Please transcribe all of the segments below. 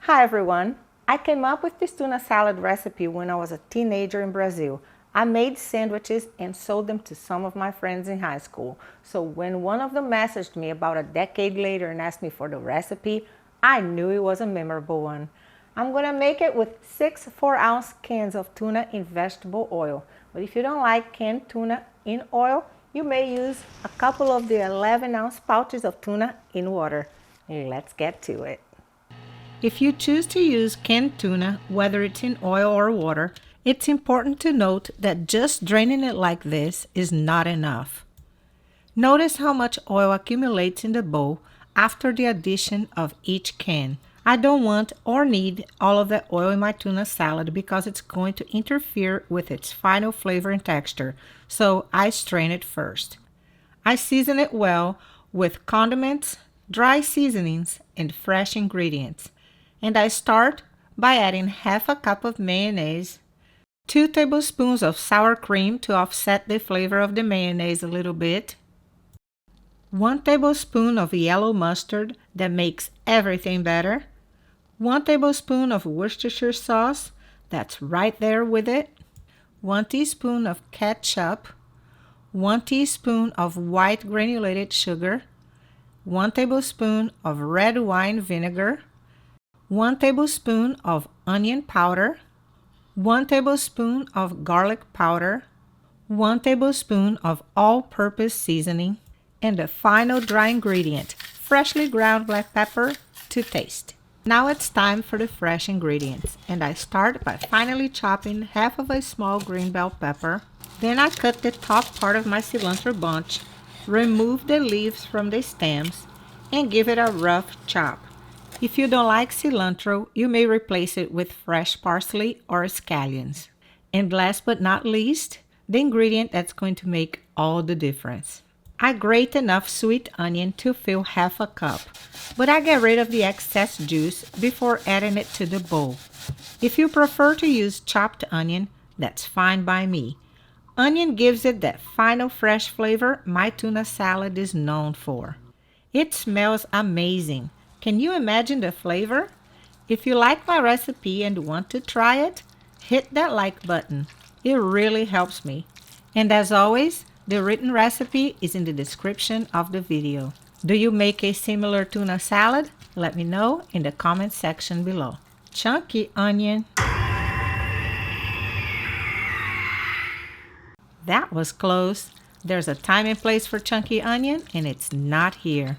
Hi everyone! I came up with this tuna salad recipe when I was a teenager in Brazil. I made sandwiches and sold them to some of my friends in high school. So when one of them messaged me about a decade later and asked me for the recipe, I knew it was a memorable one. I'm going to make it with 6 4-ounce cans of tuna in vegetable oil. But if you don't like canned tuna in oil, you may use a couple of the 11-ounce pouches of tuna in water. Let's get to it. If you choose to use canned tuna, whether it's in oil or water, it's important to note that just draining it like this is not enough. Notice how much oil accumulates in the bowl after the addition of each can. I don't want or need all of that oil in my tuna salad because it's going to interfere with its final flavor and texture, so I strain it first. I season it well with condiments, dry seasonings, and fresh ingredients. And I start by adding half a cup of mayonnaise, 2 tablespoons of sour cream to offset the flavor of the mayonnaise a little bit, 1 tablespoon of yellow mustard that makes everything better, 1 tablespoon of Worcestershire sauce that's right there with it, 1 teaspoon of ketchup, 1 teaspoon of white granulated sugar, 1 tablespoon of red wine vinegar, 1 tablespoon of onion powder, 1 tablespoon of garlic powder, 1 tablespoon of all-purpose seasoning, and the final dry ingredient, freshly ground black pepper to taste. Now it's time for the fresh ingredients, and I start by finely chopping half of a small green bell pepper. Then I cut the top part of my cilantro bunch, remove the leaves from the stems, and give it a rough chop. If you don't like cilantro, you may replace it with fresh parsley or scallions. And last but not least, the ingredient that's going to make all the difference. I grate enough sweet onion to fill half a cup, but I get rid of the excess juice before adding it to the bowl. If you prefer to use chopped onion, that's fine by me. Onion gives it that final fresh flavor my tuna salad is known for. It smells amazing. Can you imagine the flavor? If you like my recipe and want to try it, hit that like button. It really helps me. And as always, the written recipe is in the description of the video. Do you make a similar tuna salad? Let me know in the comment section below. Chunky onion. That was close. There's a time and place for chunky onion, and it's not here.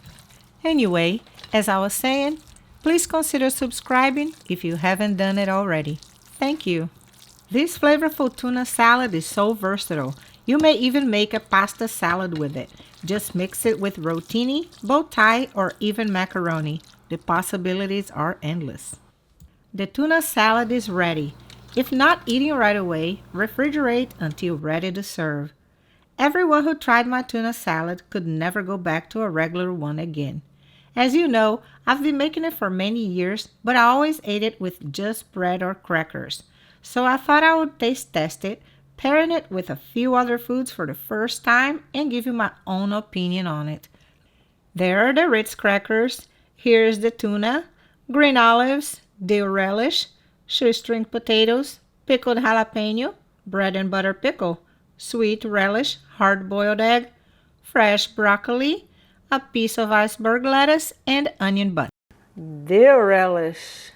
Anyway, as I was saying, please consider subscribing if you haven't done it already. Thank you. This flavorful tuna salad is so versatile. You may even make a pasta salad with it. Just mix it with rotini, bow tie, or even macaroni. The possibilities are endless. The tuna salad is ready. If not eating right away, refrigerate until ready to serve. Everyone who tried my tuna salad could never go back to a regular one again. As you know, I've been making it for many years, but I always ate it with just bread or crackers. So I thought I would taste test it, pairing it with a few other foods for the first time and give you my own opinion on it. There are the Ritz crackers, here's the tuna, green olives, dill relish, shoestring potatoes, pickled jalapeno, bread and butter pickle, sweet relish, hard-boiled egg, fresh broccoli, a piece of iceberg lettuce, and onion bun. Dill relish.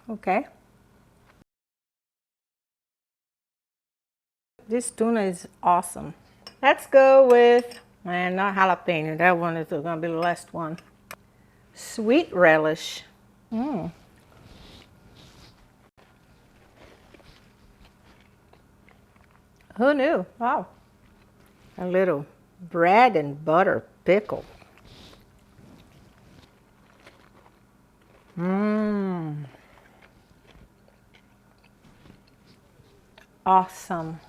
Okay. This tuna is awesome. Let's go with, not jalapeno. That one is going to be the last one. Sweet relish. Who knew? Wow. A little bread and butter pickle. Awesome.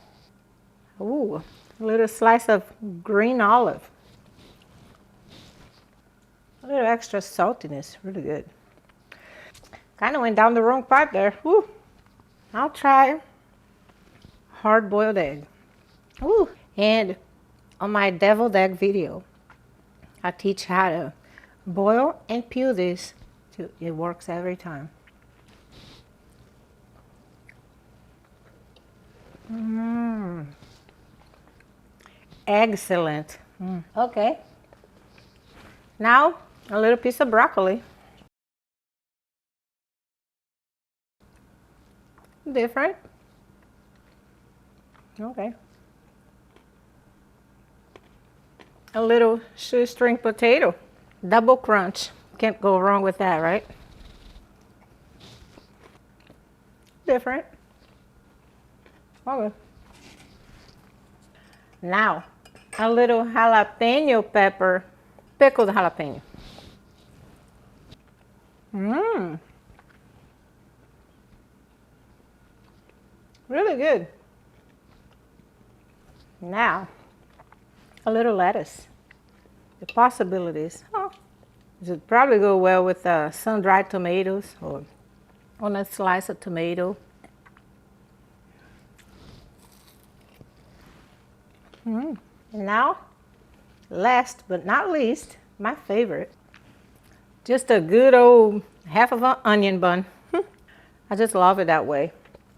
Ooh, a little slice of green olive. A little extra saltiness, really good. Kind of went down the wrong pipe there. Woo. I'll try hard-boiled egg. Ooh. And on my deviled egg video, I teach how to boil and peel this. It works every time. Excellent. Okay. Now, a little piece of broccoli. Different. Okay. A little shoestring potato. Double crunch. Can't go wrong with that, right? Different. Okay. Now, a little jalapeno pepper. Pickled jalapeno. Really good. Now, a little lettuce. The possibilities. Oh, this would probably go well with sun-dried tomatoes or on a slice of tomato. And now, last but not least, my favorite. Just a good old half of an onion bun. I just love it that way.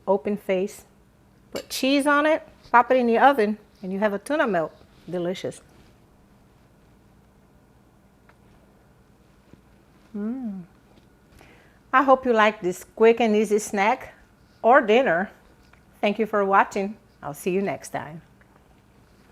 Open face. Put cheese on it, pop it in the oven, and you have a tuna melt. Delicious. I hope you like this quick and easy snack or dinner. Thank you for watching. I'll see you next time.